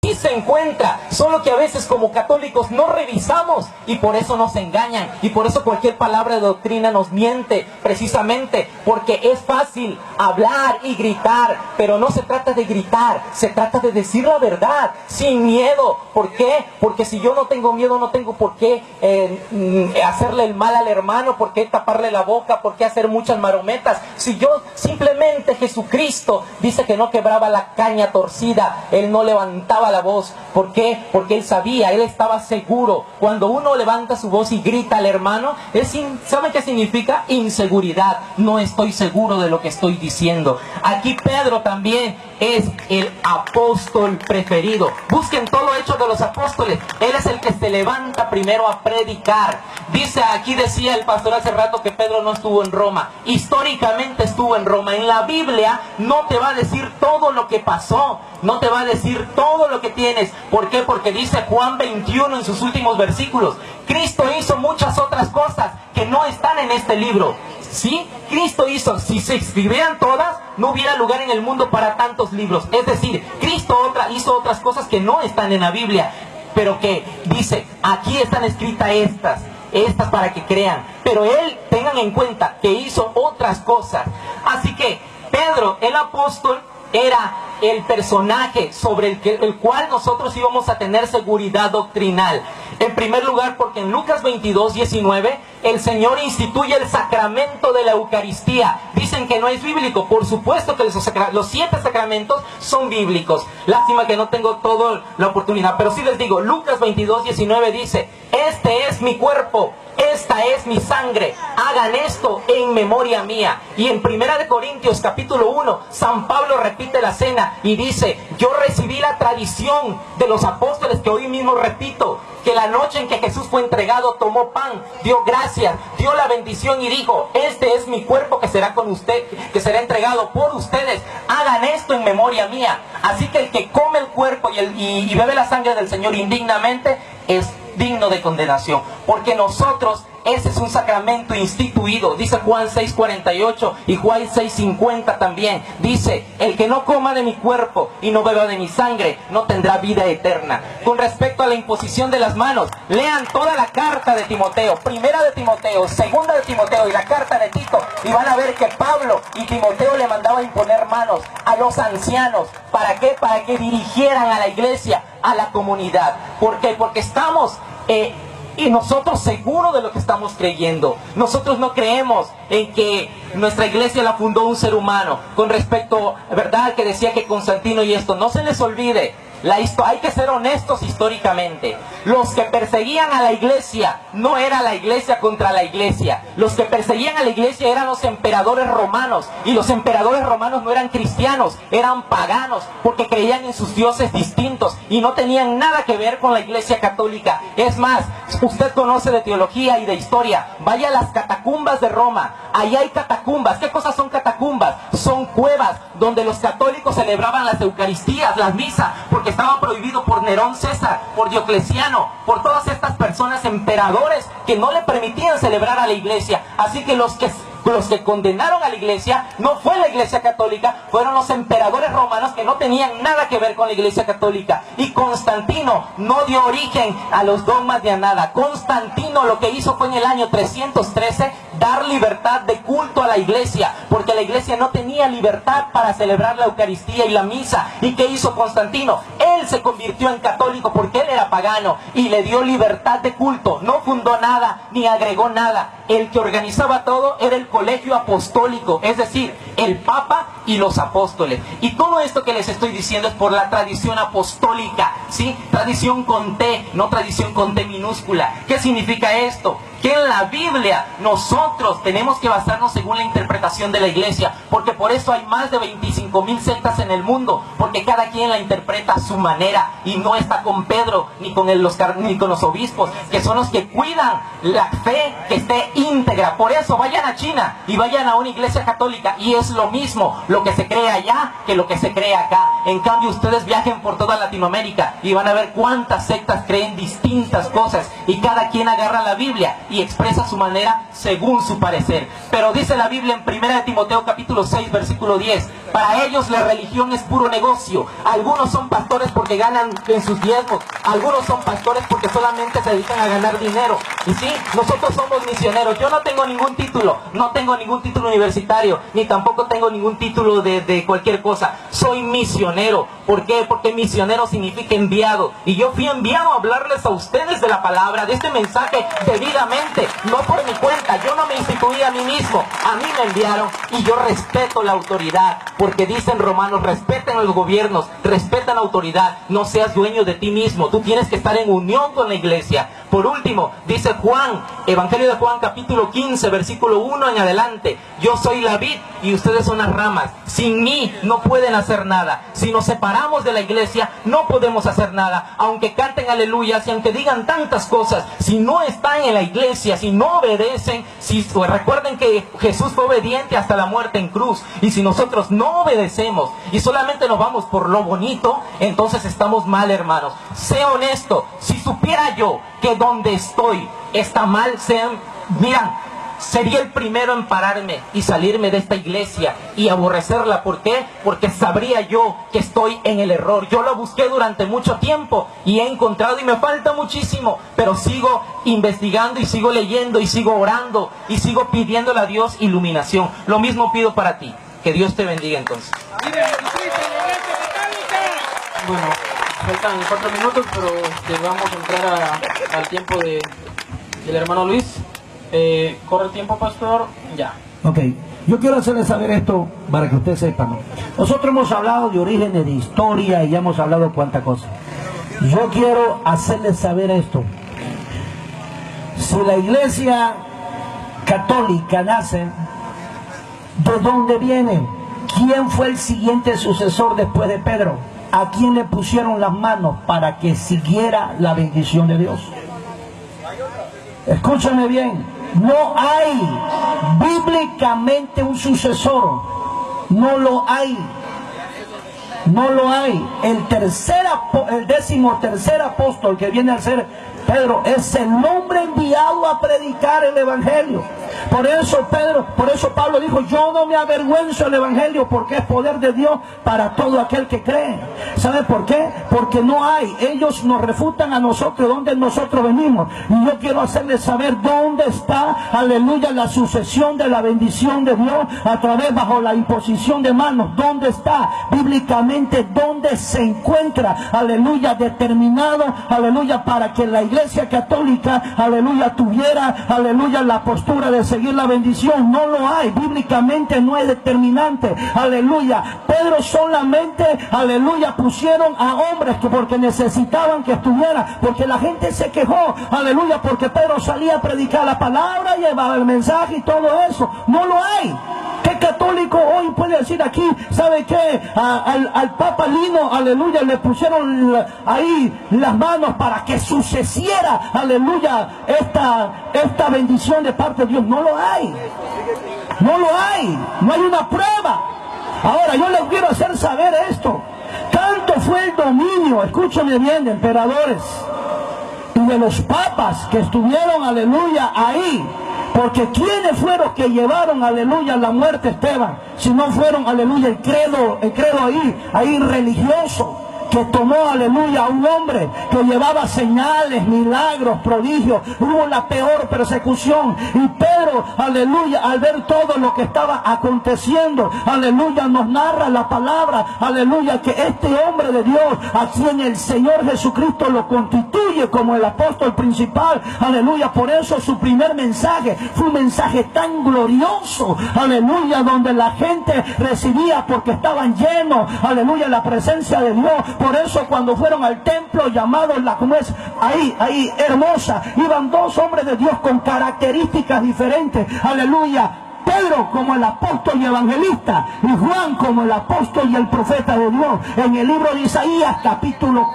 aquí se encuentra, solo que a veces como católicos no revisamos y por eso nos engañan y por eso cualquier palabra de doctrina nos miente, precisamente porque es fácil hablar y gritar, pero no se trata de gritar, se trata de decir la verdad sin miedo. ¿Por qué? Porque si yo no tengo miedo, no tengo por qué hacerle el mal al hermano, por qué taparle la boca, por qué hacer muchas marometas. Si yo simplemente, Jesucristo dice que no quebraba la caña torcida, Él no levantaba la voz. ¿Por qué? Porque Él sabía, Él estaba seguro. Cuando uno levanta su voz y grita al hermano, ¿saben qué significa? Inseguridad. No estoy seguro de lo que estoy diciendo. Aquí Pedro también es el apóstol preferido. Busquen todo hecho de los apóstoles. Él es el que se levanta primero a predicar. Aquí decía el pastor hace rato que Pedro no estuvo en Roma. Históricamente estuvo en Roma. En la Biblia no te va a decir todo lo que pasó, no te va a decir todo lo que tienes. ¿Por qué? Porque dice Juan 21 en sus últimos versículos: Cristo hizo muchas otras cosas que no están en este libro. ¿Sí? Cristo hizo, si se escribieran todas, no hubiera lugar en el mundo para tantos libros. Es decir, Cristo hizo otras cosas que no están en la Biblia, pero que dice, aquí están escritas estas para que crean. Pero Él, tengan en cuenta que hizo otras cosas. Así que Pedro, el apóstol, era el personaje sobre el cual nosotros íbamos a tener seguridad doctrinal. En primer lugar, porque en Lucas 22:19 el Señor instituye el sacramento de la Eucaristía. Dicen que no es bíblico. Por supuesto que los 7 sacramentos son bíblicos. Lástima que no tengo toda la oportunidad, pero sí les digo, Lucas 22:19 dice: este es mi cuerpo, esta es mi sangre, hagan esto en memoria mía. Y en 1 Corintios capítulo 1, San Pablo repite la cena y dice: yo recibí la tradición de los apóstoles, que hoy mismo repito, que la noche en que Jesús fue entregado, tomó pan, dio gracias, dio la bendición y dijo: este es mi cuerpo que será con usted, que será entregado por ustedes, hagan esto en memoria mía. Así que el que come el cuerpo y bebe la sangre del Señor indignamente es digno de condenación, porque nosotros, ese es un sacramento instituido. Dice Juan 6:48 y Juan 6:50 también. Dice: el que no coma de mi cuerpo y no beba de mi sangre no tendrá vida eterna. Con respecto a la imposición de las manos, lean toda la carta de Timoteo, 1 de Timoteo, 2 de Timoteo y la carta de Tito, y van a ver que Pablo y Timoteo le mandaban imponer manos a los ancianos. ¿Para qué? Para que dirigieran a la iglesia, a la comunidad. ¿Por qué? Porque estamos y nosotros seguros de lo que estamos creyendo. Nosotros no creemos en que nuestra iglesia la fundó un ser humano. Con respecto, ¿verdad?, que decía que Constantino y esto, no se les olvide, hay que ser honestos históricamente. Los que perseguían a la iglesia no era la iglesia contra la iglesia. Los que perseguían a la iglesia eran los emperadores romanos. Y los emperadores romanos no eran cristianos, eran paganos, porque creían en sus dioses distintos y no tenían nada que ver con la iglesia católica. Es más, usted conoce de teología y de historia, vaya a las catacumbas de Roma. Ahí hay catacumbas. ¿Qué cosas son catacumbas? Son cuevas donde los católicos celebraban las eucaristías, las misas, porque estaba prohibido por Nerón César, por Diocleciano, por todas estas personas emperadores que no le permitían celebrar a la iglesia. Así que los que condenaron a la iglesia no fue la iglesia católica, fueron los emperadores romanos, que no tenían nada que ver con la iglesia católica. Y Constantino no dio origen a los dogmas ni a nada. Constantino lo que hizo fue en el año 313 dar libertad de culto a la iglesia, porque la iglesia no tenía libertad para celebrar la Eucaristía y la misa. ¿Y qué hizo Constantino? Él se convirtió en católico porque él era pagano y le dio libertad de culto. No fundó nada ni agregó nada. El que organizaba todo era el colegio apostólico, es decir, el Papa y los apóstoles. Y todo esto que les estoy diciendo es por la tradición apostólica, ¿sí? Tradición con T, no tradición con T minúscula. ¿Qué significa esto? Que en la Biblia nosotros tenemos que basarnos según la interpretación de la iglesia, porque por eso hay más de 25,000 sectas en el mundo, porque cada quien la interpreta a su manera y no está con Pedro ni con los obispos, que son los que cuidan la fe que esté íntegra. Por eso vayan a China y vayan a una iglesia católica y es lo mismo lo que se cree allá que lo que se cree acá. En cambio, ustedes viajen por toda Latinoamérica y van a ver cuántas sectas creen distintas cosas y cada quien agarra la Biblia y expresa su manera según su parecer. Pero dice la Biblia en 1 Timoteo capítulo 6 versículo 10: Para ellos la religión es puro negocio. Algunos son pastores porque ganan en sus diezmos. Algunos son pastores porque solamente se dedican a ganar dinero. Y sí, nosotros somos misioneros. Yo no tengo ningún título. No tengo ningún título universitario. Ni tampoco tengo ningún título de cualquier cosa. Soy misionero. ¿Por qué? Porque misionero significa enviado. Y yo fui enviado a hablarles a ustedes de la palabra, de este mensaje debidamente. No por mi cuenta. Yo no me instituí a mí mismo. A mí me enviaron. Y yo respeto la autoridad. Porque dicen Romanos, respeten a los gobiernos, respetan la autoridad, no seas dueño de ti mismo, tú tienes que estar en unión con la iglesia. Por último, dice Juan, Evangelio de Juan capítulo 15, versículo 1 en adelante, yo soy la vid y ustedes son las ramas, sin mí no pueden hacer nada. Si nos separamos de la iglesia, no podemos hacer nada, aunque canten aleluyas y aunque digan tantas cosas, si no están en la iglesia, si no obedecen, pues recuerden que Jesús fue obediente hasta la muerte en cruz, y si nosotros no obedecemos y solamente nos vamos por lo bonito, entonces estamos mal, hermanos. Sé honesto, si supiera yo que donde estoy está mal, sería el primero en pararme y salirme de esta iglesia y aborrecerla. ¿Por qué? Porque sabría yo que estoy en el error. Yo lo busqué durante mucho tiempo y he encontrado, y me falta muchísimo, pero sigo investigando y sigo leyendo y sigo orando y sigo pidiéndole a Dios iluminación. Lo mismo pido para ti. Que Dios te bendiga entonces. Bueno, faltan 4 minutos, pero vamos a entrar al tiempo del hermano Luis. Corre el tiempo, pastor. Ya. Ok, yo quiero hacerles saber esto para que ustedes sepan. Nosotros hemos hablado de orígenes, de historia, y ya hemos hablado cuánta cosa. Yo quiero hacerles saber esto. Si la iglesia católica nace, ¿de dónde viene? ¿Quién fue el siguiente sucesor después de Pedro? ¿A quién le pusieron las manos para que siguiera la bendición de Dios? Escúchame bien, no hay bíblicamente un sucesor, no lo hay. No lo hay. El 13º apóstol que viene a ser Pedro es el hombre enviado a predicar el evangelio. Por eso Pablo dijo, yo no me avergüenzo del evangelio, porque es poder de Dios para todo aquel que cree. ¿Sabe por qué? Porque no hay. Ellos nos refutan a nosotros donde nosotros venimos. Y yo quiero hacerles saber dónde está, aleluya, la sucesión de la bendición de Dios a través, bajo la imposición de manos. ¿Dónde está? Bíblicamente, ¿dónde se encuentra? Aleluya, determinado, aleluya, para que la iglesia católica, aleluya, tuviera, aleluya, la postura de seguir la bendición. No lo hay. Bíblicamente no es determinante. Aleluya. Pedro solamente, aleluya, pusieron a hombres que porque necesitaban que estuviera, porque la gente se quejó, aleluya, porque Pedro salía a predicar la palabra, llevaba el mensaje y todo eso. No lo hay. ¿Qué católico hoy puede decir aquí, sabe qué? Al Papa Lino, aleluya, le pusieron ahí las manos para que sucediera, aleluya, esta bendición de parte de Dios? No lo hay. No lo hay. No hay una prueba. Ahora, yo les quiero hacer saber esto. Tanto fue el dominio, escúchame bien, de emperadores y de los papas que estuvieron, aleluya, ahí. Porque ¿quiénes fueron que llevaron, aleluya, la muerte a Esteban? Si no fueron, aleluya, el credo ahí religioso, que tomó, aleluya, a un hombre que llevaba señales, milagros, prodigios. Hubo la peor persecución. Y Pedro, aleluya, al ver todo lo que estaba aconteciendo, aleluya, nos narra la palabra, aleluya, que este hombre de Dios, a quien el Señor Jesucristo lo constituye como el apóstol principal, aleluya, por eso su primer mensaje fue un mensaje tan glorioso, aleluya, donde la gente recibía porque estaban llenos, aleluya, la presencia de Dios. Por eso cuando fueron al templo llamado ahí hermosa, iban dos hombres de Dios con características diferentes, aleluya. Pedro como el apóstol y evangelista, y Juan como el apóstol y el profeta de Dios. En el libro de Isaías, capítulo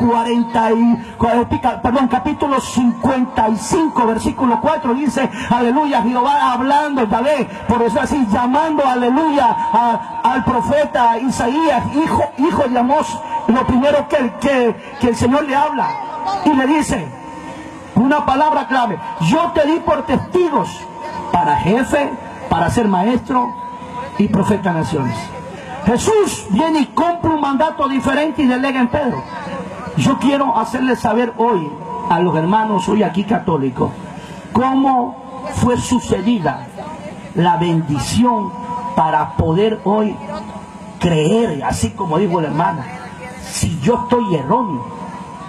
55, versículo 4, dice, aleluya, Jehová hablando, Yahvé, por eso así, llamando, aleluya, al profeta Isaías, hijo de Amós. Lo primero que el Señor le habla y le dice una palabra clave: yo te di por testigos para jefe, para ser maestro y profeta a naciones. Jesús viene y compra un mandato diferente y delega en Pedro. Yo quiero hacerles saber hoy a los hermanos hoy aquí católicos cómo fue sucedida la bendición para poder hoy creer, así como dijo la hermana. Si yo estoy erróneo,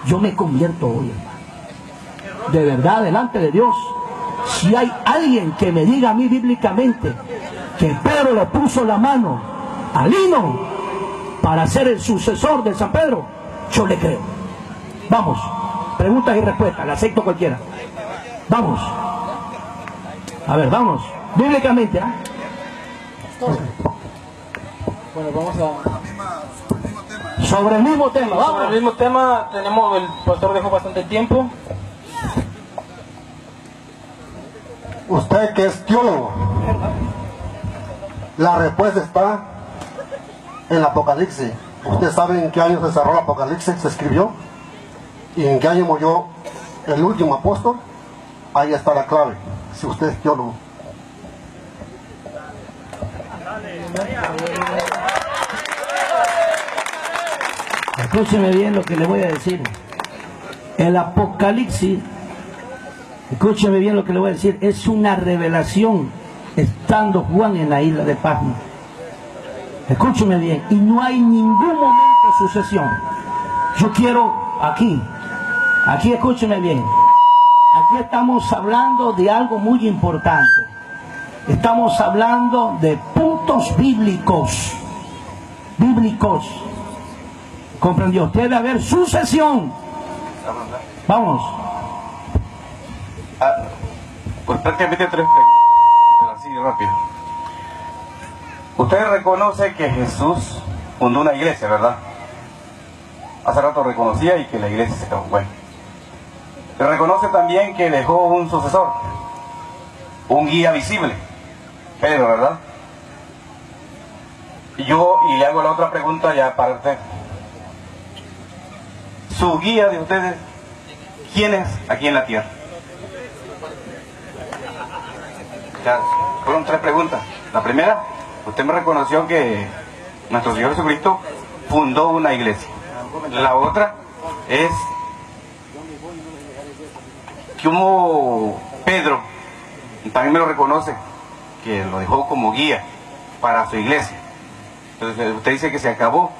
yo me convierto hoy, hermano. De verdad, delante de Dios. Si hay alguien que me diga a mí bíblicamente que Pedro le puso la mano a Lino para ser el sucesor de San Pedro, yo le creo. Vamos, preguntas y respuestas, la acepto cualquiera. Vamos. A ver, vamos. Bíblicamente, ¿ah? Bueno, vamos a... Sobre el mismo tema, vamos. Sobre el mismo tema, el pastor dejó bastante tiempo. Usted que es teólogo, la respuesta está en el Apocalipsis. ¿Usted sabe en qué año se cerró el Apocalipsis? ¿Se escribió? ¿Y en qué año murió el último apóstol? Ahí está la clave, si usted es teólogo. Escúcheme bien lo que le voy a decir. El Apocalipsis, escúcheme bien lo que le voy a decir, es una revelación estando Juan en la isla de Patmos. Escúcheme bien, y no hay ningún momento de sucesión. Yo quiero aquí escúcheme bien, aquí estamos hablando de algo muy importante. Estamos hablando de puntos bíblicos. ¿Comprendió? Debe haber sucesión. Vamos. Pues prácticamente 3 preguntas, así rápido. Usted reconoce que Jesús fundó una iglesia, ¿verdad? Hace rato reconocía y que la iglesia se acabó. Bueno. Reconoce también que dejó un sucesor, un guía visible, Pedro, ¿verdad? Y le hago la otra pregunta ya para usted. Su guía de ustedes, ¿quién es aquí en la tierra? Ya, fueron 3 preguntas. La primera, usted me reconoció que nuestro Señor Jesucristo fundó una iglesia. La otra es como Pedro también me lo reconoce, que lo dejó como guía para su iglesia. Entonces usted dice que se acabó.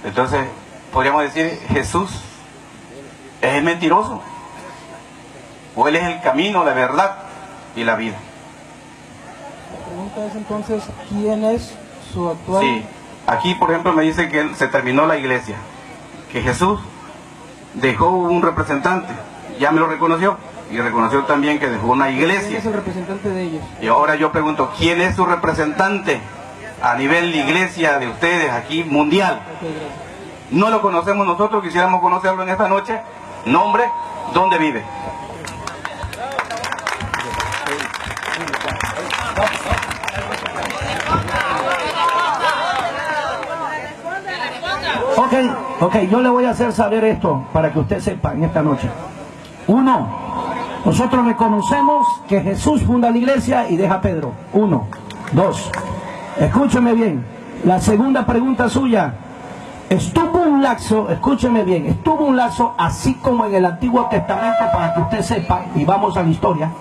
Entonces podríamos decir, Jesús es el mentiroso, o él es el camino, la verdad y la vida. La pregunta es entonces, ¿quién es su actual? Sí, aquí por ejemplo me dice que se terminó la iglesia, que Jesús dejó un representante, ya me lo reconoció, y reconoció también que dejó una iglesia. ¿Quién es el representante de ellos? Y ahora yo pregunto, ¿quién es su representante a nivel de iglesia de ustedes aquí mundial? Okay, gracias. No lo conocemos nosotros, quisiéramos conocerlo en esta noche. Nombre, ¿dónde vive? Ok, yo le voy a hacer saber esto para que usted sepa en esta noche. 1, nosotros reconocemos que Jesús funda la iglesia y deja a Pedro. 1, 2, escúcheme bien. La segunda pregunta suya, estuvo un lapso, escúcheme bien, estuvo un lapso así como en el Antiguo Testamento, para que usted sepa, y vamos a la historia.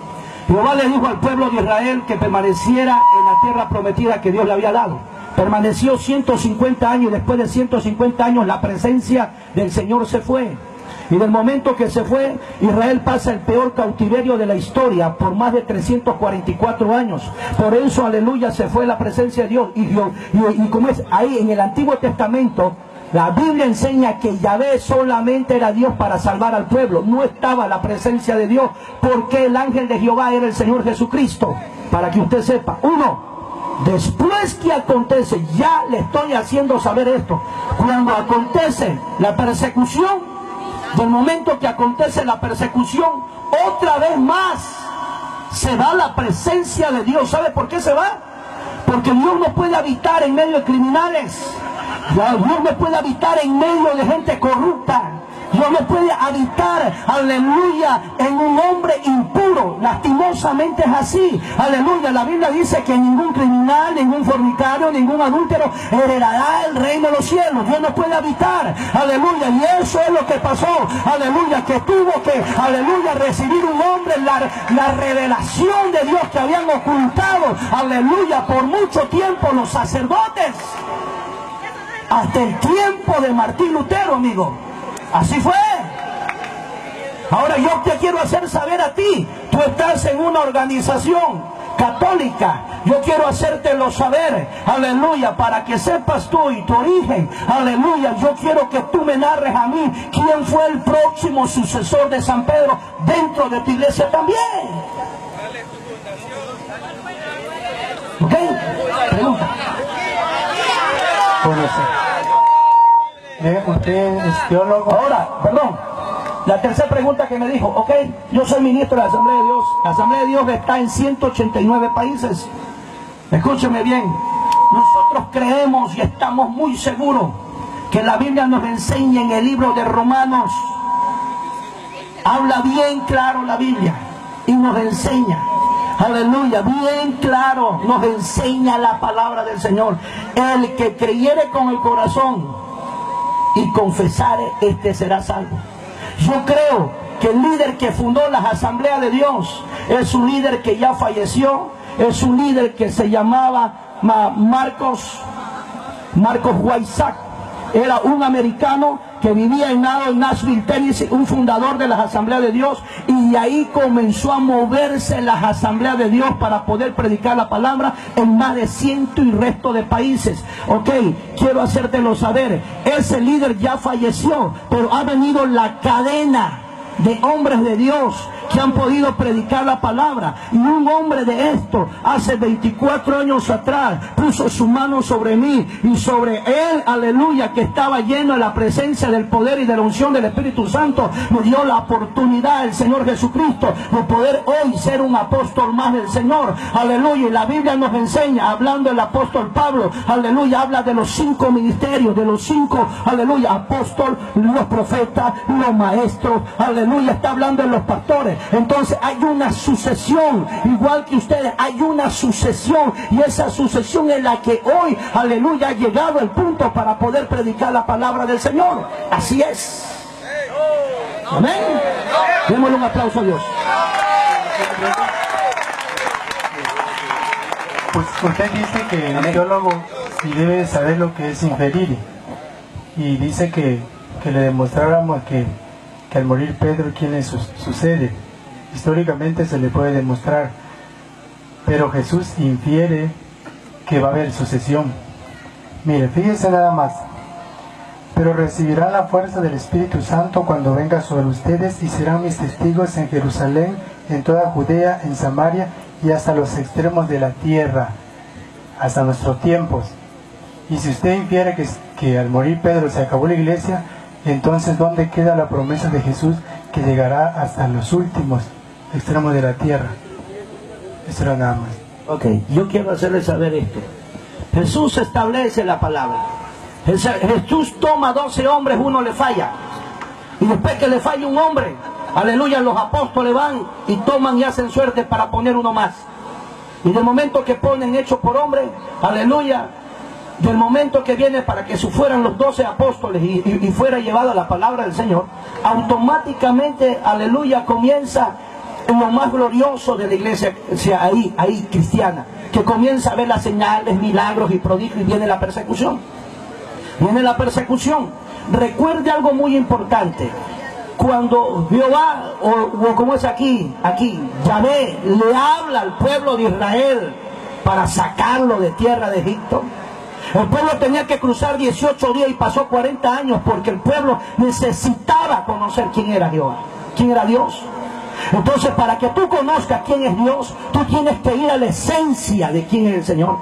Jehová le dijo al pueblo de Israel que permaneciera en la tierra prometida que Dios le había dado. Permaneció 150 años y después de 150 años la presencia del Señor se fue. Y del momento que se fue, Israel pasa el peor cautiverio de la historia por más de 344 años. Por eso, aleluya, se fue la presencia de Dios. Y como es ahí en el Antiguo Testamento, la Biblia enseña que Yahvé solamente era Dios para salvar al pueblo. No estaba la presencia de Dios, porque el ángel de Jehová era el Señor Jesucristo. Para que usted sepa. 1. Después que acontece, ya le estoy haciendo saber esto, cuando acontece la persecución, del momento que acontece la persecución, otra vez más se va la presencia de Dios. ¿Sabe por qué se va? Porque Dios no puede habitar en medio de criminales. Dios no puede habitar en medio de gente corrupta. Dios no puede habitar, aleluya, en un hombre impuro. Lastimosamente es así. Aleluya. La Biblia dice que ningún criminal, ningún fornicario, ningún adúltero heredará el reino de los cielos. Dios no puede habitar. Aleluya. Y eso es lo que pasó. Aleluya. Que tuvo que, aleluya, recibir un hombre la revelación de Dios que habían ocultado, aleluya, por mucho tiempo los sacerdotes. Hasta el tiempo de Martín Lutero, amigo. Así fue. Ahora yo te quiero hacer saber a ti, tú estás en una organización católica, yo quiero hacértelo saber, aleluya, para que sepas tú y tu origen, aleluya. Yo quiero que tú me narres a mí quién fue el próximo sucesor de San Pedro dentro de tu iglesia también. ¿Ok? Pregunta. Bueno, sí. Usted es teólogo. Ahora, perdón, la tercera pregunta que me dijo, ok, yo soy ministro de la Asamblea de Dios. La Asamblea de Dios está en 189 países. Escúcheme bien, nosotros creemos y estamos muy seguros que la Biblia nos enseña en el libro de Romanos. Habla bien claro la Biblia y nos enseña, aleluya, bien claro nos enseña la palabra del Señor. El que creyere con el corazón y confesare, este será salvo. Yo creo que el líder que fundó las asambleas de Dios es un líder que ya falleció, es un líder que se llamaba Marcos Wysack. Era un americano que vivía en Nashville, Tennessee, un fundador de las asambleas de Dios, y de ahí comenzó a moverse las asambleas de Dios para poder predicar la palabra en más de 100 y resto de países. Ok, quiero hacértelo saber, ese líder ya falleció, pero ha venido la cadena de hombres de Dios que han podido predicar la palabra. Y un hombre de esto, hace 24 años atrás, puso su mano sobre mí y sobre él, aleluya, que estaba lleno de la presencia del poder y de la unción del Espíritu Santo. Me dio la oportunidad el Señor Jesucristo de poder hoy ser un apóstol más del Señor, aleluya. Y la Biblia nos enseña, hablando del apóstol Pablo, aleluya, habla de los 5 ministerios, de los 5, aleluya, apóstol, los profetas, los maestros, aleluya, está hablando de los pastores. Entonces hay una sucesión, igual que ustedes, hay una sucesión, y esa sucesión es la que hoy, aleluya, ha llegado al punto para poder predicar la palabra del Señor. Así es. Amén. Démosle un aplauso a Dios. Pues usted dice que el teólogo sí debe saber lo que es inferir, y dice que le demostráramos que al morir Pedro, ¿quién le sucede? Históricamente se le puede demostrar, pero Jesús infiere que va a haber sucesión. Mire, fíjese nada más. Pero recibirán la fuerza del Espíritu Santo cuando venga sobre ustedes, y serán mis testigos en Jerusalén, en toda Judea, en Samaria y hasta los extremos de la tierra, hasta nuestros tiempos. Y si usted infiere que al morir Pedro se acabó la iglesia, entonces ¿dónde queda la promesa de Jesús que llegará hasta los últimos extremos de la tierra? Eso era nada más. Ok, yo quiero hacerles saber esto. Jesús establece la palabra. Jesús toma 12 hombres, uno le falla. Y después que le falla un hombre, aleluya, los apóstoles van y toman y hacen suerte para poner uno más. Y del momento que ponen hecho por hombre, aleluya, del momento que viene para que fueran los 12 apóstoles y fuera llevada la palabra del Señor, automáticamente, aleluya, comienza lo más glorioso de la iglesia, o sea, ahí cristiana, que comienza a ver las señales, milagros y prodigios, y viene la persecución. Viene la persecución. Recuerde algo muy importante. Cuando Jehová, o como es aquí, Yahvé le habla al pueblo de Israel para sacarlo de tierra de Egipto, el pueblo tenía que cruzar 18 días y pasó 40 años porque el pueblo necesitaba conocer quién era Jehová, quién era Dios. Entonces, para que tú conozcas quién es Dios, tú tienes que ir a la esencia de quién es el Señor.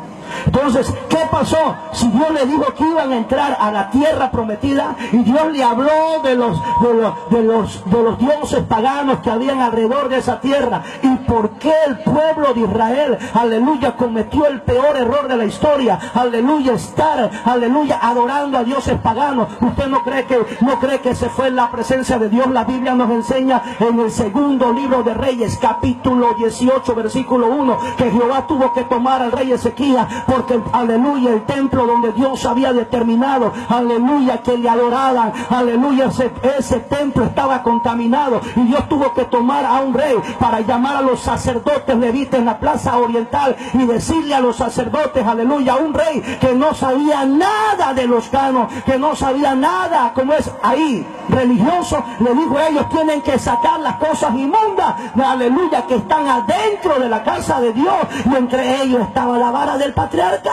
Entonces, ¿qué pasó? Si Dios le dijo que iban a entrar a la tierra prometida y Dios le habló de los dioses paganos que habían alrededor de esa tierra, y por qué el pueblo de Israel, aleluya, cometió el peor error de la historia, aleluya, estar, aleluya, adorando a dioses paganos. ¿Usted no cree que se fue en la presencia de Dios? La Biblia nos enseña en el segundo libro de Reyes, capítulo 18, versículo 1, que Jehová tuvo que tomar al rey Ezequías, porque, aleluya, el templo donde Dios había determinado, aleluya, que le adoraban, aleluya, ese templo estaba contaminado, y Dios tuvo que tomar a un rey para llamar a los sacerdotes levitas en la plaza oriental y decirle a los sacerdotes, aleluya, un rey que no sabía nada de los canos, que no sabía nada, como es ahí, religioso, le dijo: ellos tienen que sacar las cosas inmundas, aleluya, que están adentro de la casa de Dios, y entre ellos estaba la vara del patriarca.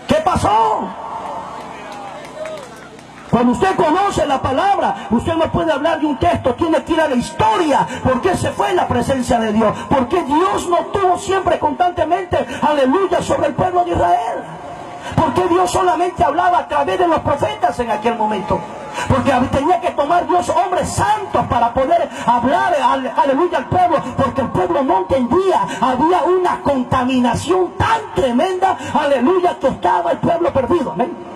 ¿Qué pasó? Cuando usted conoce la palabra, usted no puede hablar de un texto, tiene que ir a la historia. ¿Por qué se fue en la presencia de Dios? Porque Dios no tuvo siempre, constantemente, aleluya, sobre el pueblo de Israel. Porque Dios solamente hablaba a través de los profetas en aquel momento. Porque tenía que tomar Dios hombres santos para poder hablar, aleluya, al pueblo. Porque el pueblo no entendía. Había una contaminación tan tremenda, aleluya, que estaba el pueblo perdido. Amén.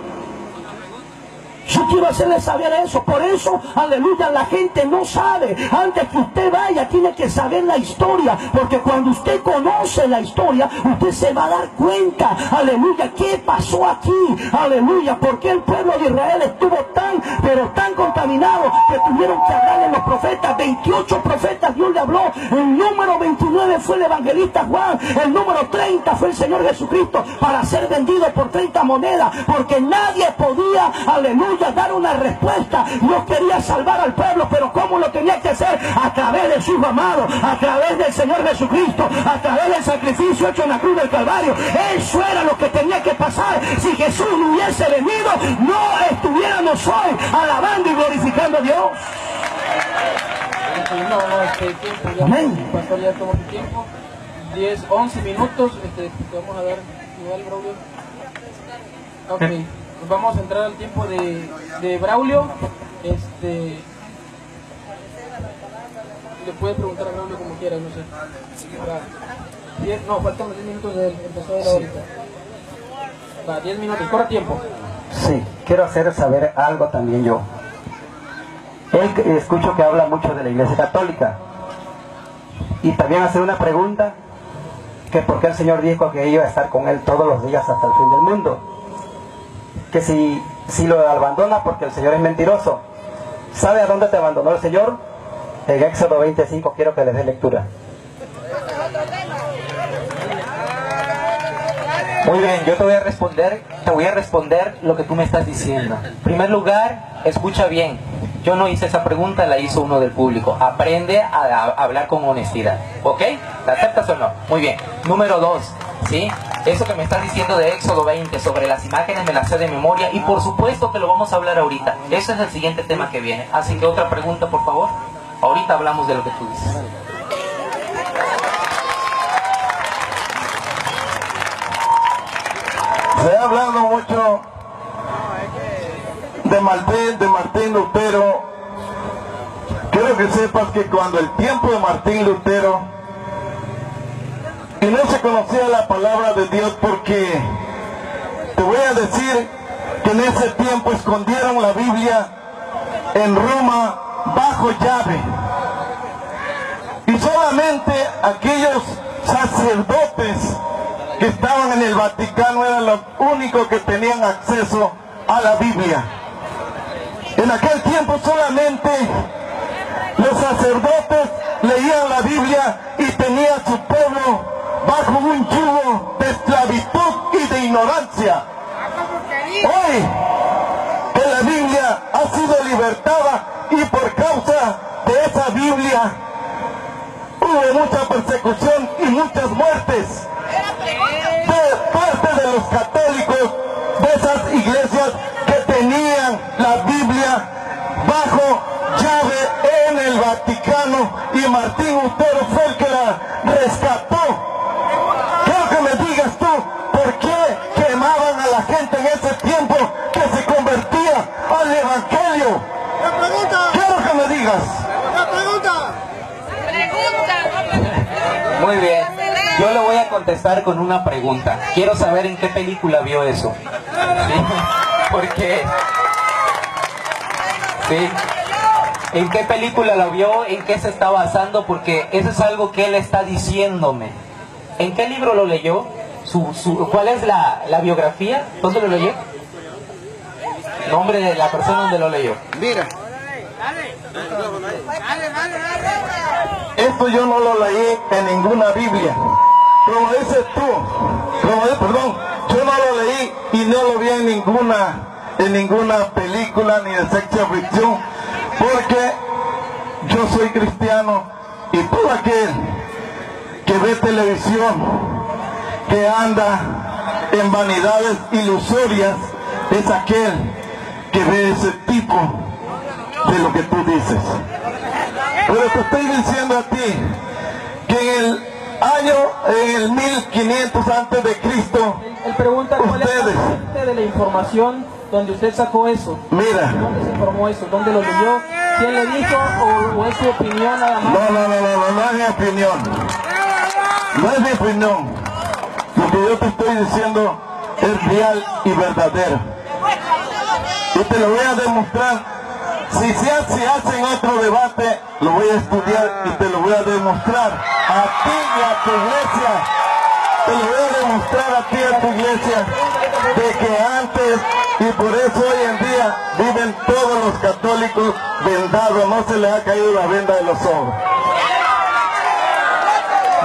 Yo quiero hacerles saber eso. Por eso, aleluya, la gente no sabe. Antes que usted vaya, tiene que saber la historia. Porque cuando usted conoce la historia, usted se va a dar cuenta, aleluya, qué pasó aquí. Aleluya, porque el pueblo de Israel estuvo tan, pero tan contaminado, que tuvieron que hablarle los profetas. 28 profetas Dios le habló. El número 29 fue el evangelista Juan. El número 30 fue el Señor Jesucristo, para ser vendido por 30 monedas. Porque nadie podía, aleluya, dar una respuesta. Dios quería salvar al pueblo, pero ¿cómo lo tenía que hacer? A través de su Hijo amado, a través del Señor Jesucristo, a través del sacrificio hecho en la cruz del Calvario. Eso era lo que tenía que pasar. Si Jesús no hubiese venido, no estuviéramos hoy alabando y glorificando a Dios. Amén. Pastor, ya tomó tu tiempo. 10, 11 minutos. Te vamos a dar igual, Braulio. Ok. Vamos a entrar al tiempo de Braulio. Le puede preguntar a Braulio como quiera, no sé. Faltan 10 minutos de él. Empezó de la ahorita. Va, 10 minutos, corre tiempo. Sí, quiero hacer saber algo también yo. Escucho que habla mucho de la Iglesia Católica. Y también hacer una pregunta, que por qué el Señor dijo que iba a estar con él todos los días hasta el fin del mundo. Que si lo abandona, porque el Señor es mentiroso. ¿Sabe a dónde te abandonó el Señor? En Éxodo 25, quiero que les dé lectura. Muy bien, yo te voy a responder lo que tú me estás diciendo. En primer lugar, escucha bien. Yo no hice esa pregunta, la hizo uno del público. Aprende a hablar con honestidad, ¿ok? ¿La aceptas o no? Muy bien. Número 2, ¿sí? Eso que me estás diciendo de Éxodo 20 sobre las imágenes me las sé de memoria, y por supuesto que lo vamos a hablar ahorita. Ese es el siguiente tema que viene. Así que otra pregunta, por favor. Ahorita hablamos de lo que tú dices. Se ha hablado mucho de Martín Lutero. Quiero que sepas que cuando el tiempo de Martín Lutero, y no se conocía la palabra de Dios, porque te voy a decir que en ese tiempo escondieron la Biblia en Roma bajo llave, y solamente aquellos sacerdotes que estaban en el Vaticano eran los únicos que tenían acceso a la Biblia. En aquel tiempo solamente los sacerdotes leían la Biblia y tenía a su pueblo bajo un yugo de esclavitud y de ignorancia. Hoy que la Biblia ha sido libertada, y por causa de esa Biblia hubo mucha persecución y muchas muertes de parte de los católicos, de esas iglesias que tenían la Biblia bajo llave en el Vaticano, y Martín Lutero fue el que la rescató. Quiero que me digas tú, me digas. Muy bien. Yo le voy a contestar con una pregunta. Quiero saber en qué película vio eso. ¿Sí? Porque... ¿sí? ¿En qué película lo vio? ¿En qué se está basando? Porque eso es algo que él está diciéndome. ¿En qué libro lo leyó? ¿Cuál es la biografía? ¿Dónde lo leyó? Nombre de la persona donde lo leyó. Mira. Esto yo no lo leí en ninguna Biblia. Como dices tú, yo no lo leí y no lo vi en ninguna película ni de ciencia ficción, porque yo soy cristiano y todo aquel que ve televisión, que anda en vanidades ilusorias, es aquel que ve ese tipo de lo que tú dices. Pero te estoy diciendo a ti que en el 1500 antes de Cristo, Él pregunta cuál es la ustedes, fuente de la información donde usted sacó eso. mira, ¿Dónde se informó eso? ¿Dónde lo leyó? ¿Quién le dijo? ¿O es su opinión nada más? no es mi opinión. No es mi opinión. Lo que yo te estoy diciendo es real y verdadero. Y te lo voy a demostrar. Si hacen otro debate, lo voy a estudiar y te lo voy a demostrar a ti y a tu iglesia. Te lo voy a demostrar a ti y a tu iglesia de que antes, y por eso hoy en día viven todos los católicos vendados, no se les ha caído la venda de los ojos.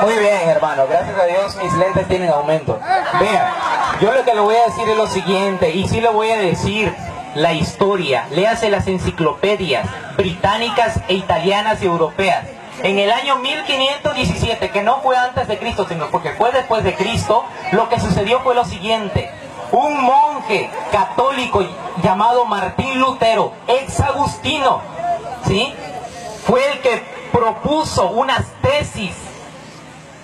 Muy bien, hermano, gracias a Dios mis lentes tienen aumento. Vean, yo lo que le voy a decir es lo siguiente, y sí le voy a decir la historia. Léase las enciclopedias británicas e italianas y europeas. En el año 1517, que no fue antes de Cristo, sino porque fue después de Cristo, lo que sucedió fue lo siguiente. Un monje católico llamado Martín Lutero, ex agustino, ¿sí?, fue el que propuso unas tesis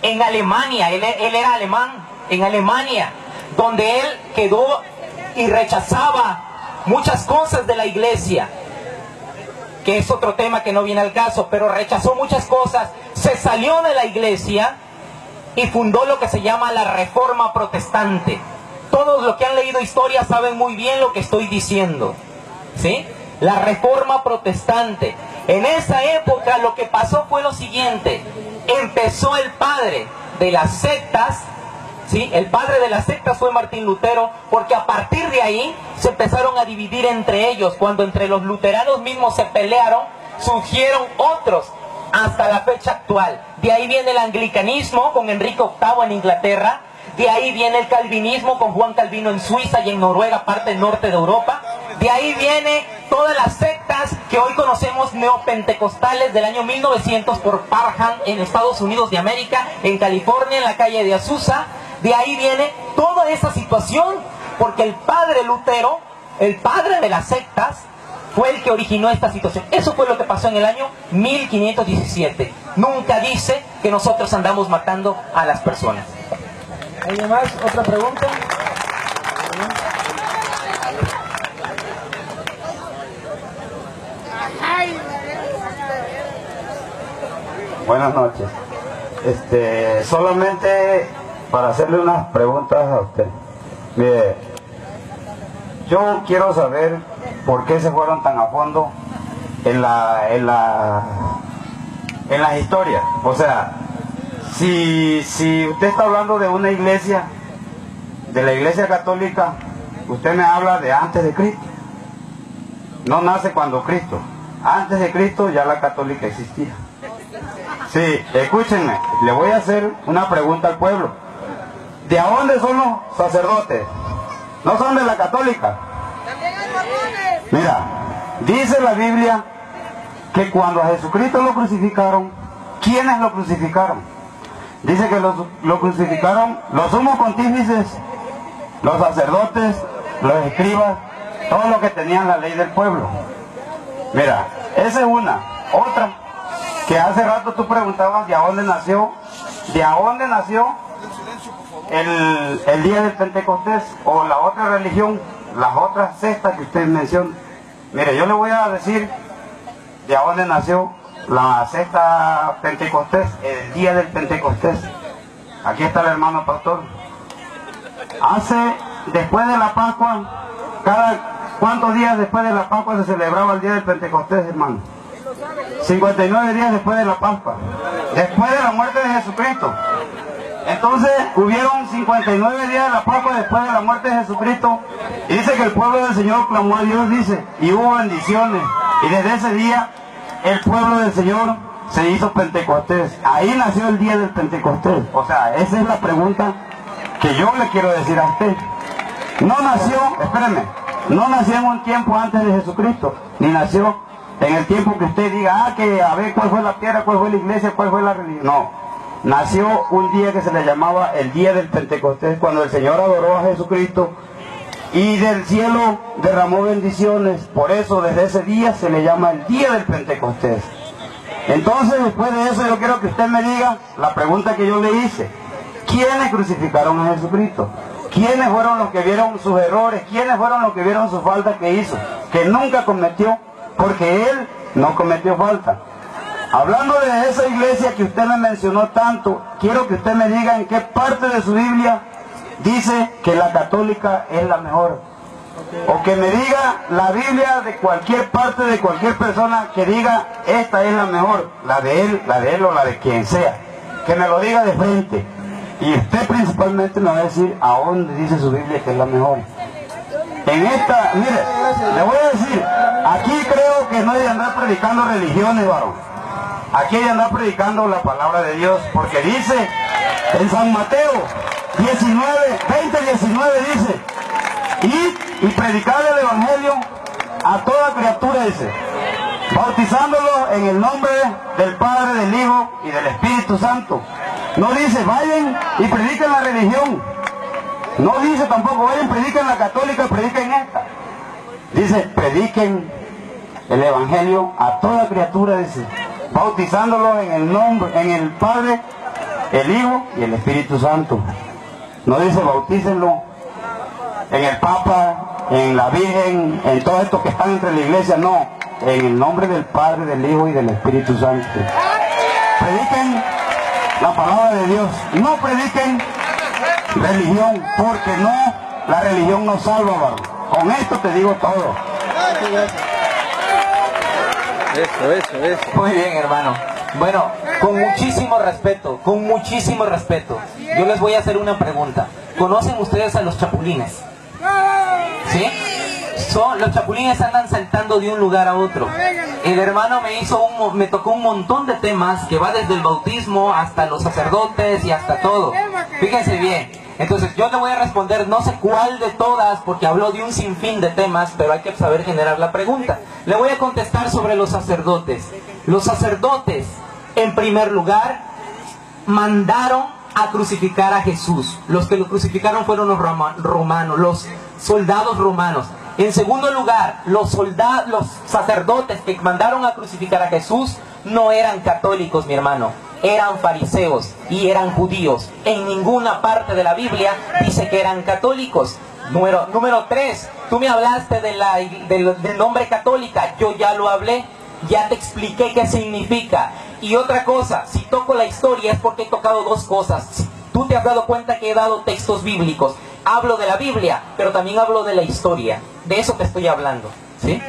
en Alemania. Él era alemán, en Alemania, donde él quedó y rechazaba muchas cosas de la iglesia, que es otro tema que no viene al caso, pero rechazó muchas cosas, se salió de la iglesia y fundó lo que se llama la Reforma Protestante. Todos los que han leído historia saben muy bien lo que estoy diciendo, ¿sí? La Reforma Protestante. En esa época lo que pasó fue lo siguiente: empezó el padre de las sectas, ¿sí? El padre de las sectas fue Martín Lutero, porque a partir de ahí se empezaron a dividir entre ellos. Cuando entre los luteranos mismos se pelearon, surgieron otros hasta la fecha actual. De ahí viene el anglicanismo con Enrique VIII en Inglaterra. De ahí viene el calvinismo con Juan Calvino en Suiza y en Noruega, parte norte de Europa. De ahí viene todas las sectas que hoy conocemos neopentecostales del año 1900 por Parham en Estados Unidos de América, en California, en la calle de Azusa. De ahí viene toda esa situación, porque el padre Lutero, el padre de las sectas, fue el que originó esta situación. Eso fue lo que pasó en el año 1517. Nunca dice que nosotros andamos matando a las personas. ¿Alguien más? ¿Otra pregunta? Buenas noches. Solamente para hacerle unas preguntas a usted. Mire, yo quiero saber por qué se fueron tan a fondo en las historias. O sea, si usted está hablando de una iglesia, de la iglesia católica, usted me habla de antes de Cristo. No nace cuando Cristo. Antes de Cristo ya la católica existía. Sí, escúchenme, le voy a hacer una pregunta al pueblo. ¿De dónde son los sacerdotes? ¿No son de la católica? Mira, dice la Biblia que cuando a Jesucristo lo crucificaron, ¿quiénes lo crucificaron? Dice que lo crucificaron los sumos pontífices, los sacerdotes, los escribas, todos los que tenían la ley del pueblo. Mira, esa es una. Otra, que hace rato tú preguntabas de dónde nació el día del Pentecostés, o la otra religión, las otras sectas que usted menciona. Mire, yo le voy a decir de dónde nació la secta Pentecostés, el día del Pentecostés. Aquí está el hermano pastor. Después de la Pascua, ¿cuántos días después de la Pascua se celebraba el día del Pentecostés, hermano? 59 días después de la Pascua, después de la muerte de Jesucristo. Entonces hubieron 59 días de la Pascua después de la muerte de Jesucristo, y dice que el pueblo del Señor clamó a Dios, dice, y hubo bendiciones, y desde ese día el pueblo del Señor se hizo Pentecostés. Ahí nació el día del Pentecostés. O sea, esa es la pregunta que yo le quiero decir a usted. No nació, espéreme, no nació en un tiempo antes de Jesucristo, ni nació en el tiempo que usted diga, que a ver cuál fue la piedra, cuál fue la iglesia, cuál fue la religión. No, nació un día que se le llamaba el día del Pentecostés, cuando el Señor adoró a Jesucristo y del cielo derramó bendiciones. Por eso desde ese día se le llama el día del Pentecostés. Entonces, después de eso, yo quiero que usted me diga la pregunta que yo le hice: ¿quiénes crucificaron a Jesucristo? ¿Quiénes fueron los que vieron sus errores? ¿Quiénes fueron los que vieron su falta que hizo? Que nunca cometió, porque él no cometió falta. Hablando de esa iglesia que usted me mencionó tanto, quiero que usted me diga en qué parte de su Biblia dice que la católica es la mejor. O que me diga la Biblia de cualquier parte, de cualquier persona, que diga esta es la mejor, la de él o la de quien sea. Que me lo diga de frente. Y usted principalmente me va a decir a dónde dice su Biblia que es la mejor. En esta, mire, le voy a decir, aquí creo que no hay de andar predicando religiones, varón. Aquí hay de andar predicando la palabra de Dios, porque dice en San Mateo 20:19 dice, id y predicad el evangelio a toda criatura, dice, bautizándolo en el nombre del Padre, del Hijo y del Espíritu Santo. No dice vayan y prediquen la religión. No dice tampoco vayan, prediquen la católica, prediquen esta. Dice prediquen el evangelio a toda criatura, dice, bautizándolo en el nombre, en el Padre, el Hijo y el Espíritu Santo. No dice bautícenlo en el Papa, en la Virgen, en todo esto que están entre la iglesia, no, en el nombre del Padre, del Hijo y del Espíritu Santo. Prediquen la palabra de Dios, no prediquen religión, porque no, la religión no salva, varón. Con esto te digo todo. Eso. Muy bien, hermano. Bueno, con muchísimo respeto, yo les voy a hacer una pregunta. ¿Conocen ustedes a los chapulines? ¿Sí? Los chapulines andan saltando de un lugar a otro. El hermano me tocó un montón de temas que va desde el bautismo hasta los sacerdotes y hasta todo. Fíjense bien. Entonces yo le voy a responder, no sé cuál de todas, porque habló de un sinfín de temas, pero hay que saber generar la pregunta. Le voy a contestar sobre los sacerdotes. Los sacerdotes, en primer lugar, mandaron a crucificar a Jesús. Los que lo crucificaron fueron los romanos, los soldados romanos. En segundo lugar, los sacerdotes que mandaron a crucificar a Jesús no eran católicos, mi hermano. Eran fariseos y eran judíos. En ninguna parte de la Biblia dice que eran católicos. Número 3, tú me hablaste del nombre católica. Yo ya lo hablé, ya te expliqué qué significa. Y otra cosa, si toco la historia es porque he tocado dos cosas. Tú te has dado cuenta que he dado textos bíblicos. Hablo de la Biblia, pero también hablo de la historia. De eso te estoy hablando, ¿sí?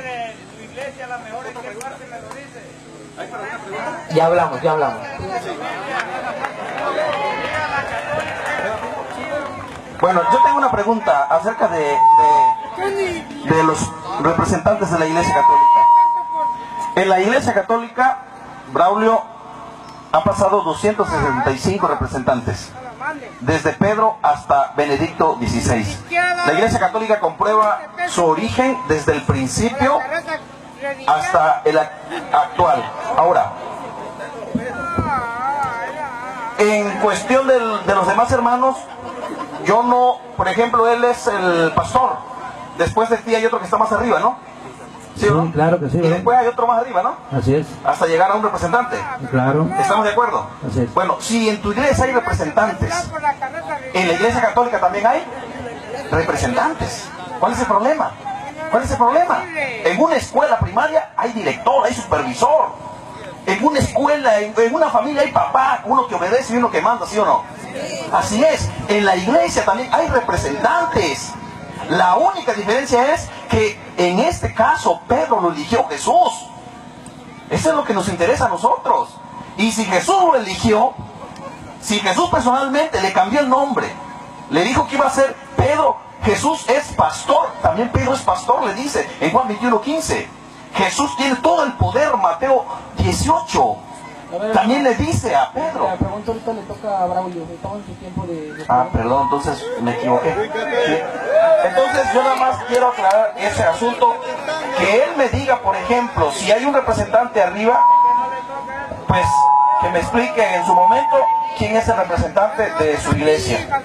Ya hablamos. Bueno, yo tengo una pregunta acerca de los representantes de la Iglesia Católica. En la Iglesia Católica, Braulio, ha pasado 265 representantes, desde Pedro hasta Benedicto XVI. La Iglesia Católica comprueba su origen desde el principio hasta el actual. Ahora, en cuestión de los demás hermanos, yo no, por ejemplo, él es el pastor. Después de ti hay otro que está más arriba, ¿no? ¿Sí, o no? Claro que sí. Y después hay otro más arriba, ¿no? Así es. Hasta llegar a un representante. Claro. ¿Estamos de acuerdo? Así es. Bueno, si en tu iglesia hay representantes, en la Iglesia Católica también hay representantes. ¿Cuál es el problema? ¿Cuál es el problema? En una escuela primaria hay director, hay supervisor. En una escuela, en una familia hay papá, uno que obedece y uno que manda, ¿sí o no? Así es. En la iglesia también hay representantes. La única diferencia es que en este caso Pedro lo eligió Jesús. Eso es lo que nos interesa a nosotros. Y si Jesús lo eligió, si Jesús personalmente le cambió el nombre, le dijo que iba a ser Pedro, Jesús es pastor, también Pedro es pastor, le dice en Juan 21:15. Jesús tiene todo el poder, Mateo 18. También le dice a Pedro. La pregunta ahorita le toca a Braulio, estamos en su tiempo de... Perdón, entonces me equivoqué. ¿Sí? Entonces yo nada más quiero aclarar ese asunto, que él me diga, por ejemplo, si hay un representante arriba, pues que me explique en su momento quién es el representante de su iglesia.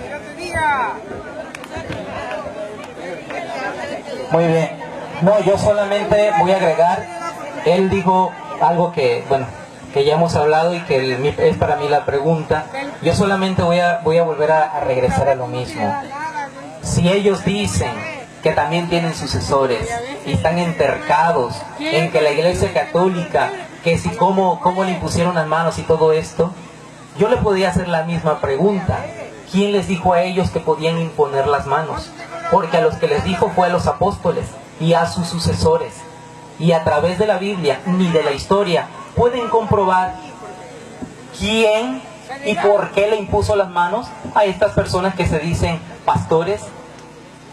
Muy bien. No, yo solamente voy a agregar, él dijo algo que, bueno, que ya hemos hablado y que es para mí la pregunta. Yo solamente voy a volver a regresar a lo mismo. Si ellos dicen que también tienen sucesores y están entercados en que la Iglesia Católica, que si cómo le impusieron las manos y todo esto, yo le podía hacer la misma pregunta. ¿Quién les dijo a ellos que podían imponer las manos? Porque a los que les dijo fue a los apóstoles y a sus sucesores. Y a través de la Biblia ni de la historia pueden comprobar quién y por qué le impuso las manos a estas personas que se dicen pastores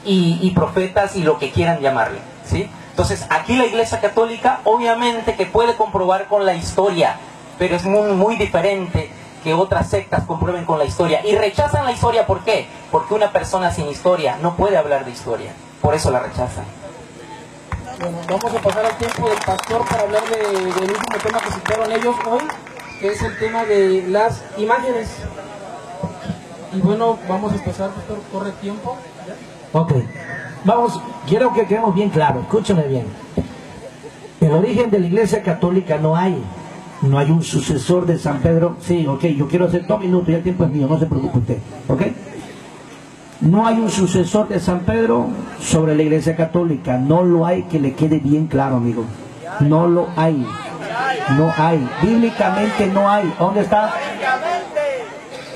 y profetas y lo que quieran llamarle, ¿sí? Entonces aquí la Iglesia Católica obviamente que puede comprobar con la historia, pero es muy diferente que otras sectas comprueben con la historia. Y rechazan la historia, ¿por qué? Porque una persona sin historia no puede hablar de historia, por eso la rechazan. Bueno, vamos a pasar al tiempo del pastor para hablar del último tema que citaron ellos hoy, que es el tema de las imágenes. Y bueno, vamos a empezar, pastor, corre tiempo. Ok, vamos, quiero que quedemos bien claro, escúchame bien. El origen de la Iglesia Católica no hay un sucesor de San Pedro. Sí, ok, yo quiero hacer 2 minutos y el tiempo es mío, no se preocupe usted, ok. No hay un sucesor de San Pedro sobre la Iglesia Católica, no lo hay, que le quede bien claro, amigo. No lo hay, no hay, bíblicamente no hay. ¿Dónde está?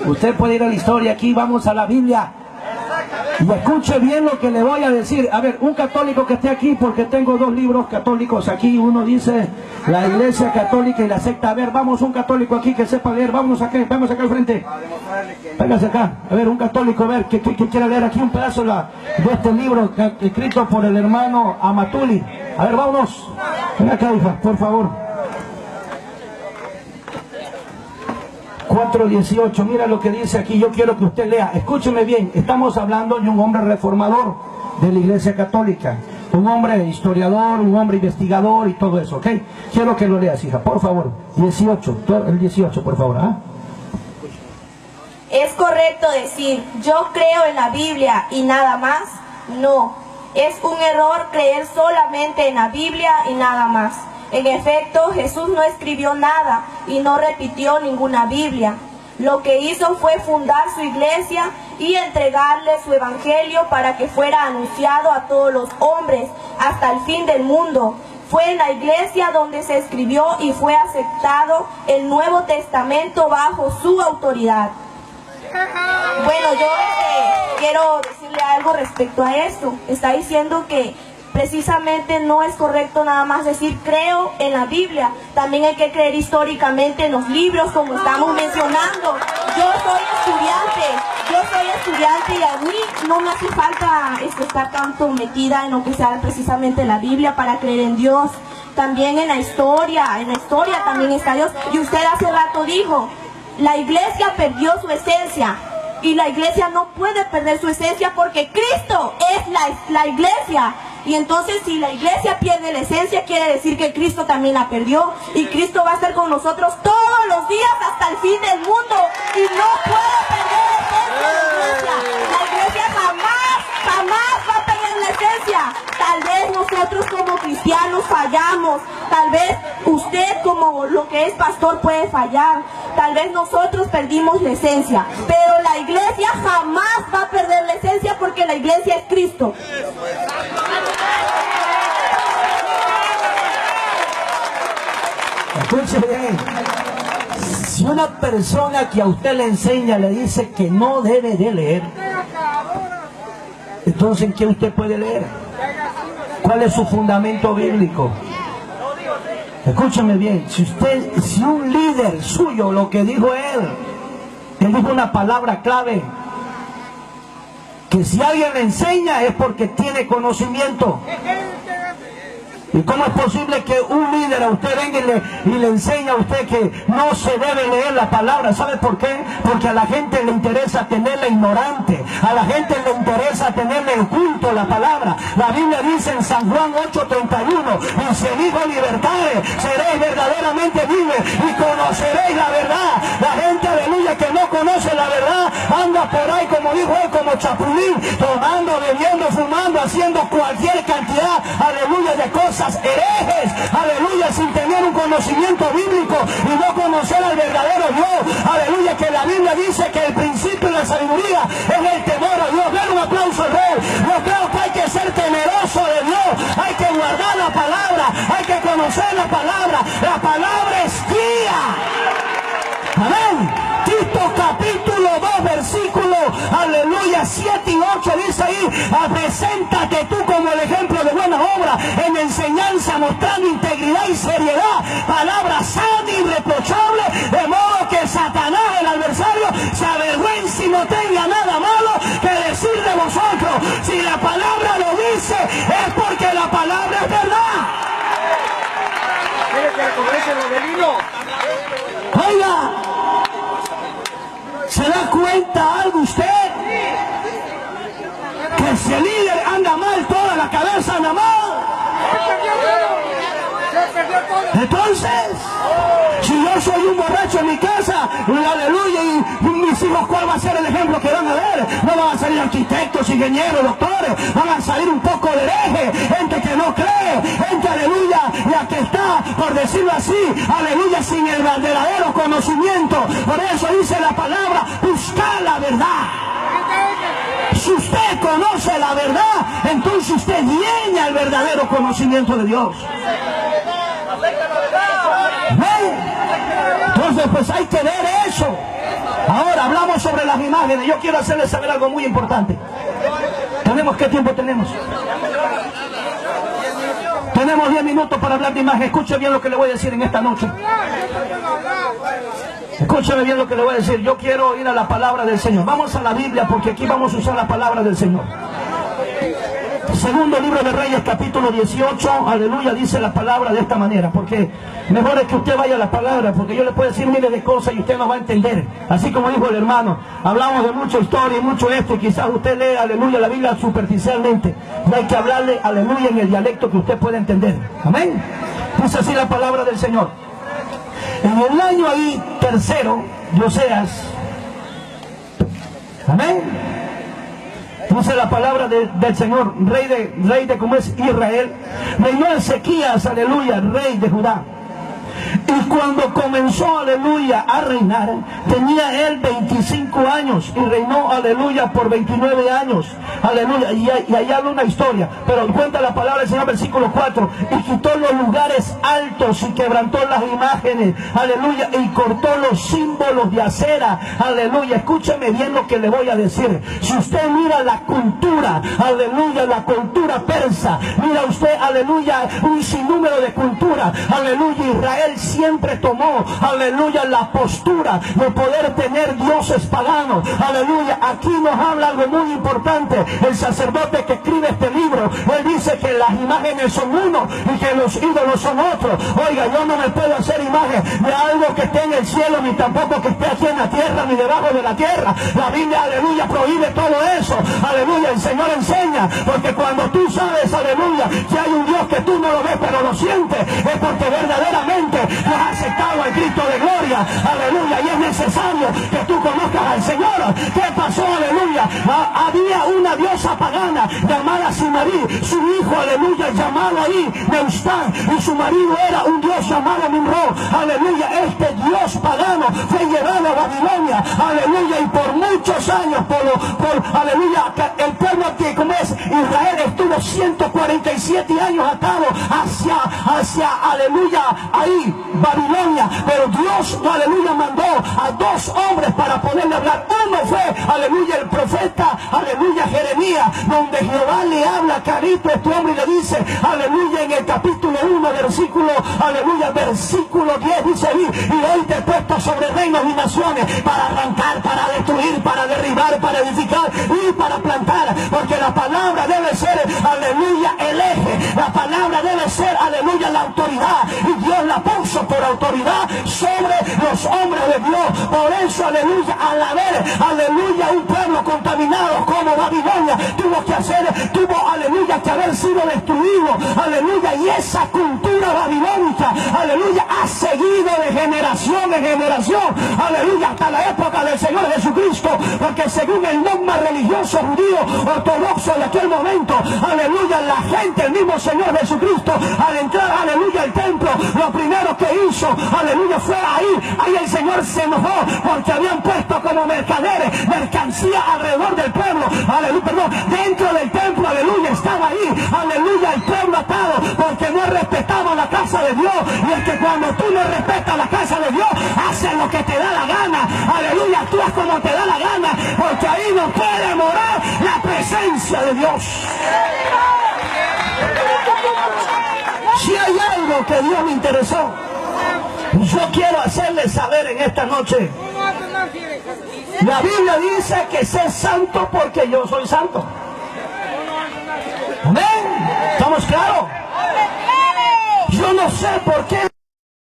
Usted puede ir a la historia, aquí vamos a la Biblia. Y escuche bien lo que le voy a decir. A ver, un católico que esté aquí, porque tengo 2 libros católicos aquí. Uno dice la Iglesia Católica y la secta. A ver, vamos, un católico aquí que sepa leer. Vamos acá al frente. Véngase acá. A ver, un católico, a ver, que quiera leer aquí un pedazo de este libro escrito por el hermano Amatuli. A ver, vámonos. Ven acá, hija, por favor. 4:18, mira lo que dice aquí, yo quiero que usted lea, escúcheme bien, estamos hablando de un hombre reformador de la Iglesia Católica, un hombre historiador, un hombre investigador y todo eso, ¿ok? Quiero que lo leas, hija, por favor, 18, el 18, por favor, ¿ah? ¿Es correcto decir, yo creo en la Biblia y nada más? No, es un error creer solamente en la Biblia y nada más. En efecto, Jesús no escribió nada y no repitió ninguna Biblia. Lo que hizo fue fundar su iglesia y entregarle su evangelio para que fuera anunciado a todos los hombres hasta el fin del mundo. Fue en la iglesia donde se escribió y fue aceptado el Nuevo Testamento bajo su autoridad. Bueno, yo quiero decirle algo respecto a esto. Está diciendo que precisamente no es correcto nada más decir creo en la Biblia, también hay que creer históricamente en los libros como estamos mencionando. Yo soy estudiante y a mí no me hace falta estar tanto metida en lo que sea precisamente la Biblia para creer en Dios. También en la historia también está Dios. Y usted hace rato dijo, la iglesia perdió su esencia. Y la iglesia no puede perder su esencia porque Cristo es la iglesia. Y entonces si la iglesia pierde la esencia, quiere decir que Cristo también la perdió. Y Cristo va a estar con nosotros todos los días hasta el fin del mundo. Y no puede perder la esencia de la iglesia. La iglesia jamás va a perder la esencia. Tal vez nosotros como cristianos fallamos. Tal vez usted como lo que es pastor puede fallar. Tal vez nosotros perdimos la esencia. Pero la iglesia jamás va a perder la esencia porque la iglesia es Cristo. Escuche bien. Si una persona que a usted le enseña le dice que no debe de leer, entonces ¿en qué usted puede leer? ¿Cuál es su fundamento bíblico? Escúcheme bien, si un líder suyo, lo que dijo él dijo una palabra clave, que si alguien le enseña es porque tiene conocimiento. ¿Y cómo es posible que un líder a usted venga y le enseñe a usted que no se debe leer la palabra? ¿Sabe por qué? Porque a la gente le interesa tenerla ignorante. A la gente le interesa tenerle oculto la palabra. La Biblia dice en San Juan 8:31, y si el Hijo libertare, seréis verdaderamente libres y conoceréis la verdad. La gente, aleluya, que no conoce la verdad, anda por ahí, como dijo él, como chapulín, tomando, bebiendo, fumando, haciendo cualquier cantidad, aleluya, de cosas herejes, aleluya, sin tener un conocimiento bíblico y no conocer al verdadero Dios, aleluya, que la Biblia dice que el principio de la sabiduría es el temor a Dios. Den un aplauso al Rey. Yo creo que hay que ser temeroso de Dios, hay que guardar la palabra, hay que conocer la palabra es guía. Amén. Tito capítulo 2 versículo, aleluya, 7 y 8 dice ahí: preséntate tú como el ejemplo de buena obra, en enseñanza, mostrando integridad y seriedad, palabra sana y irreprochable, de modo que Satanás, el adversario, se avergüence y no tenga nada malo que decir de vosotros. Si la palabra lo dice, es porque la palabra es verdad. Oiga, ¿se da cuenta algo usted? Que si el líder anda mal, toda la cabeza anda mal. Entonces, si yo soy un borracho en mi casa, aleluya, y mis hijos, ¿cuál va a ser el ejemplo que van a ver? No van a salir arquitectos, ingenieros, doctores, van a salir un poco de hereje, gente que no cree, gente, aleluya, la que está, por decirlo así, aleluya, sin el verdadero conocimiento. Por eso dice la palabra: buscar la verdad. Si usted conoce la verdad, entonces usted viene al verdadero conocimiento de Dios. Entonces, pues hay que ver eso. Ahora hablamos sobre las imágenes. Yo quiero hacerles saber algo muy importante. ¿Qué tiempo tenemos? Tenemos 10 minutos para hablar de imágenes. Escuche bien lo que le voy a decir en esta noche. Escúcheme bien lo que le voy a decir. Yo quiero ir a la palabra del Señor. Vamos a la Biblia, porque aquí vamos a usar la palabra del Señor. Segundo libro de Reyes, capítulo 18, aleluya, dice la palabra de esta manera, porque mejor es que usted vaya a la palabra, porque yo le puedo decir miles de cosas y usted no va a entender. Así como dijo el hermano, hablamos de mucha historia y mucho esto, y quizás usted lee, aleluya, la Biblia superficialmente. No hay que hablarle, aleluya, en el dialecto que usted pueda entender. Amén. Dice así la palabra del Señor. En el año ahí tercero de Oseas, amén, dice la palabra del Señor, rey de como es Israel, reinó Ezequías, aleluya, rey de Judá. Y cuando comenzó, aleluya, a reinar, tenía él 25 años y reinó, aleluya, por 29 años. Aleluya, y ahí habla una historia, pero cuenta la palabra del Señor, versículo 4, y quitó los lugares altos y quebrantó las imágenes, aleluya, y cortó los símbolos de acera, aleluya. Escúcheme bien lo que le voy a decir. Si usted mira la cultura, aleluya, la cultura persa, mira usted, aleluya, un sinnúmero de cultura, aleluya. Israel siempre tomó, aleluya, la postura de poder tener dioses paganos, aleluya. Aquí nos habla algo muy importante. El sacerdote que escribe este libro, él dice que las imágenes son uno y que los ídolos son otros. Oiga, yo no me puedo hacer imagen de algo que esté en el cielo, ni tampoco que esté aquí en la tierra, ni debajo de la tierra. La Biblia, aleluya, prohíbe todo eso, aleluya. El Señor enseña, porque cuando tú sabes, aleluya, que hay un Dios que tú no lo ves pero lo sientes, es porque verdaderamente lo has aceptado al Cristo de gloria, aleluya. Y es necesario que tú conozcas al Señor. ¿Qué pasó, aleluya? Había una diosa pagana llamada Simarí, su hijo, aleluya, llamado ahí Neustán, y su marido era un dios llamado Nimrod, aleluya. Este dios pagano fue llevado a Babilonia, aleluya, y por muchos años, aleluya, el pueblo que como es Israel estuvo 147 años atado hacia, aleluya, ahí Babilonia, pero Dios, aleluya, mandó a dos hombres para poderle hablar. Uno fue, aleluya, el profeta, aleluya, Jeremías, donde Jehová le habla clarito a este hombre y le dice, aleluya, en el capítulo 1, versículo, aleluya, versículo 10, dice ahí, y hoy te he puesto sobre reinos y naciones para arrancar, para destruir, para derribar, para edificar y para plantar, porque la palabra debe ser, aleluya, el eje, la palabra debe ser, aleluya, la autoridad, y Dios la puso por autoridad sobre los hombres de Dios. Por eso, aleluya, al haber, aleluya, un pueblo contaminado como Babilonia, tuvo, aleluya, que haber sido destruido, aleluya, y esa cultura babilónica, aleluya, ha seguido de generación en generación, aleluya, hasta la época del Señor Jesucristo, porque según el dogma religioso judío ortodoxo de aquel momento, aleluya, la gente, el mismo Señor Jesucristo, al entrar, aleluya, al templo, lo primero que hizo, aleluya, fue ahí el Señor se enojó, porque habían puesto como mercaderes, mercancía alrededor del pueblo, aleluya, perdón, dentro del templo, aleluya, estaba ahí, aleluya, el pueblo atado, porque no respetaba la casa de Dios, y es que cuando tú no respetas la casa de Dios, haces lo que te da la gana, aleluya, actúas como te da la gana, porque ahí no puede morar la presencia de Dios. Si hay algo que Dios me interesó, yo quiero hacerles saber en esta noche. La Biblia dice que sé santo porque yo soy santo. Amén. ¿Estamos claros? Yo no sé por qué